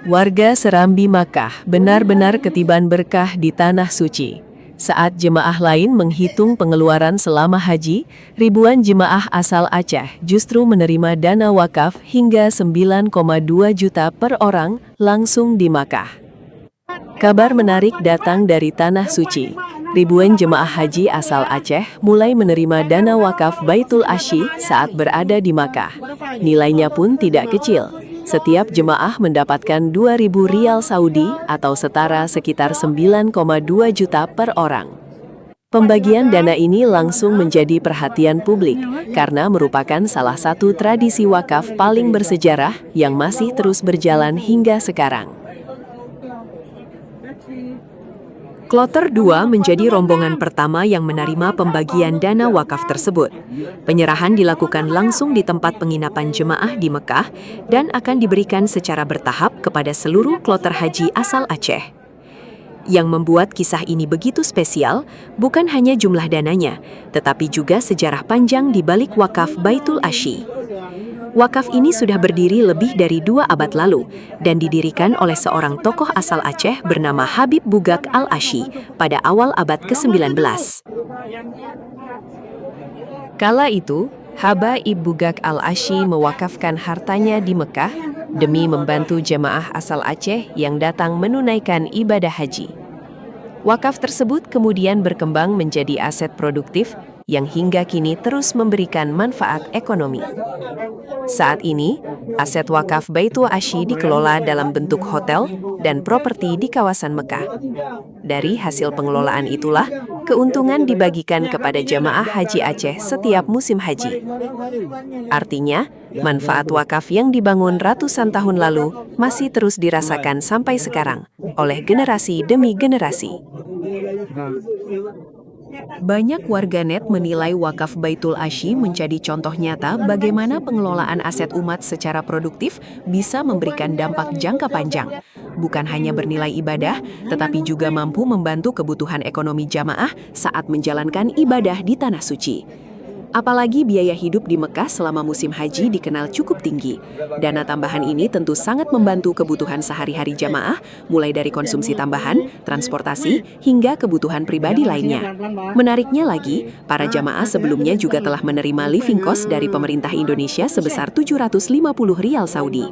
Warga Serambi Makkah benar-benar ketiban berkah di Tanah Suci. Saat jemaah lain menghitung pengeluaran selama haji, ribuan jemaah asal Aceh justru menerima dana wakaf hingga 9,2 juta per orang langsung di Makkah. Kabar menarik datang dari Tanah Suci. Ribuan jemaah haji asal Aceh mulai menerima dana wakaf Baitul Asy saat berada di Makkah. Nilainya pun tidak kecil. Setiap jemaah mendapatkan 2.000 rial Saudi atau setara sekitar 9,2 juta per orang. Pembagian dana ini langsung menjadi perhatian publik karena merupakan salah satu tradisi wakaf paling bersejarah yang masih terus berjalan hingga sekarang. Kloter 2 menjadi rombongan pertama yang menerima pembagian dana wakaf tersebut. Penyerahan dilakukan langsung di tempat penginapan jemaah di Mekah dan akan diberikan secara bertahap kepada seluruh kloter haji asal Aceh. Yang membuat kisah ini begitu spesial bukan hanya jumlah dananya, tetapi juga sejarah panjang di balik wakaf Baitul Asy. Wakaf ini sudah berdiri lebih dari 2 abad lalu dan didirikan oleh seorang tokoh asal Aceh bernama Habib Bugak Al-Asy pada awal abad ke-19. Kala itu, Habib Bugak Al-Asy mewakafkan hartanya di Mekah demi membantu jemaah asal Aceh yang datang menunaikan ibadah haji. Wakaf tersebut kemudian berkembang menjadi aset produktif yang hingga kini terus memberikan manfaat ekonomi. Saat ini, aset wakaf Baitul Asy dikelola dalam bentuk hotel dan properti di kawasan Mekah. Dari hasil pengelolaan itulah, keuntungan dibagikan kepada jemaah haji Aceh setiap musim haji. Artinya, manfaat wakaf yang dibangun ratusan tahun lalu masih terus dirasakan sampai sekarang oleh generasi demi generasi. Banyak warganet menilai wakaf Baitul Asy menjadi contoh nyata bagaimana pengelolaan aset umat secara produktif bisa memberikan dampak jangka panjang. Bukan hanya bernilai ibadah, tetapi juga mampu membantu kebutuhan ekonomi jamaah saat menjalankan ibadah di Tanah Suci. Apalagi biaya hidup di Mekah selama musim haji dikenal cukup tinggi. Dana tambahan ini tentu sangat membantu kebutuhan sehari-hari jamaah, mulai dari konsumsi tambahan, transportasi, hingga kebutuhan pribadi lainnya. Menariknya lagi, para jamaah sebelumnya juga telah menerima living cost dari pemerintah Indonesia sebesar 750 rial Saudi.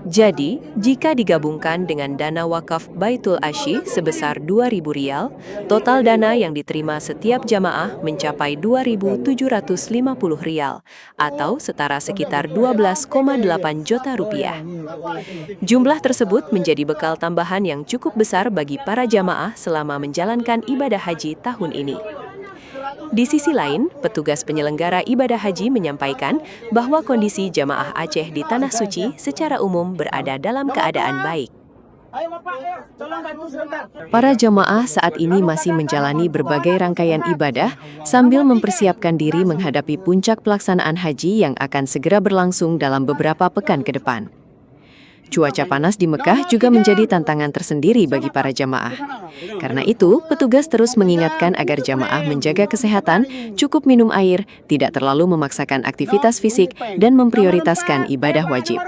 Jadi, jika digabungkan dengan dana wakaf Baitul Asy sebesar 2.000 rial, total dana yang diterima setiap jamaah mencapai 2.750 rial, atau setara sekitar 12,8 juta rupiah. Jumlah tersebut menjadi bekal tambahan yang cukup besar bagi para jamaah selama menjalankan ibadah haji tahun ini. Di sisi lain, petugas penyelenggara ibadah haji menyampaikan bahwa kondisi jamaah Aceh di Tanah Suci secara umum berada dalam keadaan baik. Para jamaah saat ini masih menjalani berbagai rangkaian ibadah sambil mempersiapkan diri menghadapi puncak pelaksanaan haji yang akan segera berlangsung dalam beberapa pekan ke depan. Cuaca panas di Mekah juga menjadi tantangan tersendiri bagi para jamaah. Karena itu, petugas terus mengingatkan agar jamaah menjaga kesehatan, cukup minum air, tidak terlalu memaksakan aktivitas fisik, dan memprioritaskan ibadah wajib.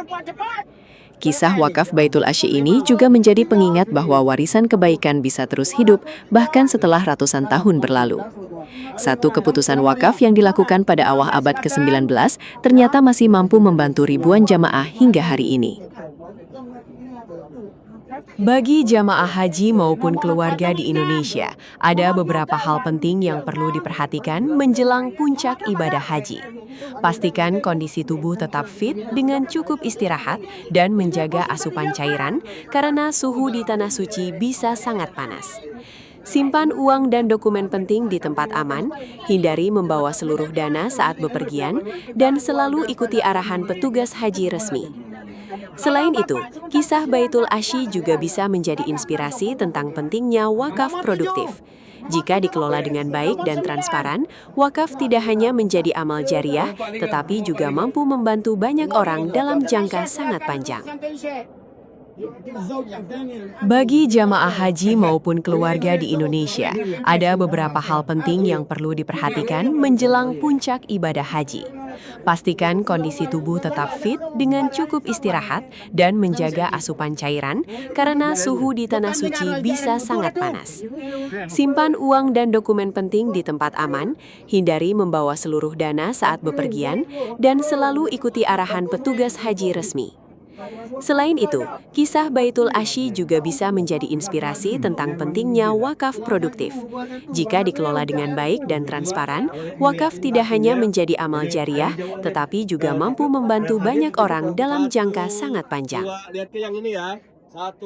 Kisah wakaf Baitul Asy ini juga menjadi pengingat bahwa warisan kebaikan bisa terus hidup bahkan setelah ratusan tahun berlalu. Satu keputusan wakaf yang dilakukan pada awal abad ke-19 ternyata masih mampu membantu ribuan jamaah hingga hari ini. Bagi jamaah haji maupun keluarga di Indonesia, ada beberapa hal penting yang perlu diperhatikan menjelang puncak ibadah haji. Pastikan kondisi tubuh tetap fit dengan cukup istirahat dan menjaga asupan cairan karena suhu di Tanah Suci bisa sangat panas. Simpan uang dan dokumen penting di tempat aman, hindari membawa seluruh dana saat bepergian, dan selalu ikuti arahan petugas haji resmi. Selain itu, kisah Baitul Asy juga bisa menjadi inspirasi tentang pentingnya wakaf produktif. Jika dikelola dengan baik dan transparan, wakaf tidak hanya menjadi amal jariah, tetapi juga mampu membantu banyak orang dalam jangka sangat panjang. Bagi jamaah haji maupun keluarga di Indonesia, ada beberapa hal penting yang perlu diperhatikan menjelang puncak ibadah haji. Pastikan kondisi tubuh tetap fit dengan cukup istirahat dan menjaga asupan cairan karena suhu di tanah suci bisa sangat panas. Simpan uang dan dokumen penting di tempat aman, hindari membawa seluruh dana saat bepergian, dan selalu ikuti arahan petugas haji resmi. Selain itu, kisah Baitul Asyi juga bisa menjadi inspirasi tentang pentingnya wakaf produktif. Jika dikelola dengan baik dan transparan, wakaf tidak hanya menjadi amal jariah, tetapi juga mampu membantu banyak orang dalam jangka sangat panjang. Lihat ke yang ini ya. 1,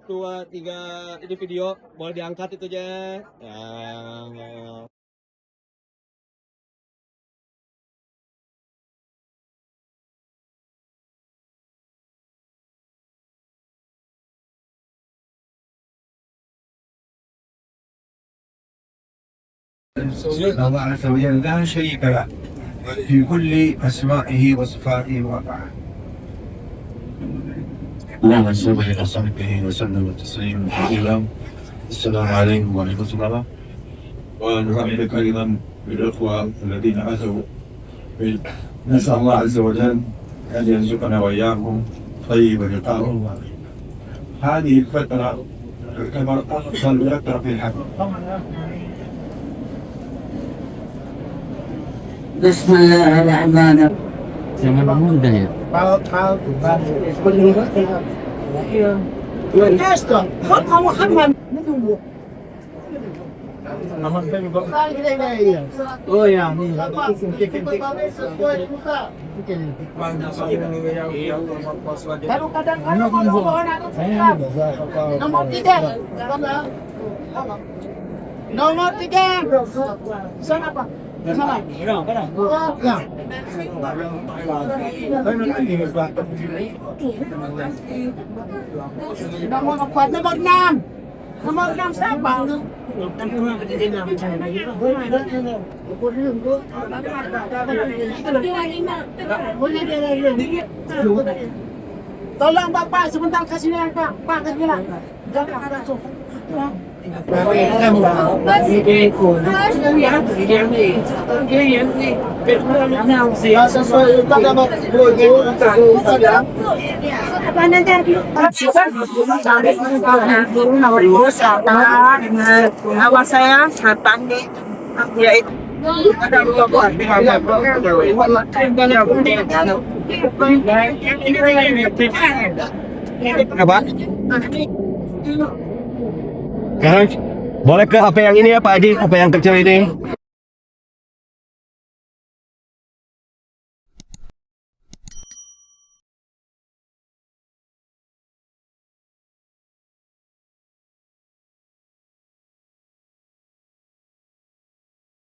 2, 3, ini video. Boleh diangkat itu aja. Ya. الله عز وجل لا شريك له في كل أسمائه وصفاته وأفعاله. اللهم صل على صحبه وسلم تسليما كثيرا. السلام عليكم ورحمة الله. ونرحب أيضا بالأخوة الذين أتوا. نسأل الله عز وجل أن يرزقنا وإياكم طيب اللقاء. هذه الفترة تعتبر أفضل فترة في الحج. بسم الله الرحمن الرحيم. Jangan mudah ya. Oh ya, nih. Nomor 3. Sana Pak. Sana. Nomor 6. Nomor 6 siapa? Tolong Bapak sebentar kasih lihat Pak. Pak kasih lihat. Jangan langsung. Nama saya Satani, yaitu Apa? Sekarang boleh ke HP yang ini ya Pak Haji, HP yang kecil ini.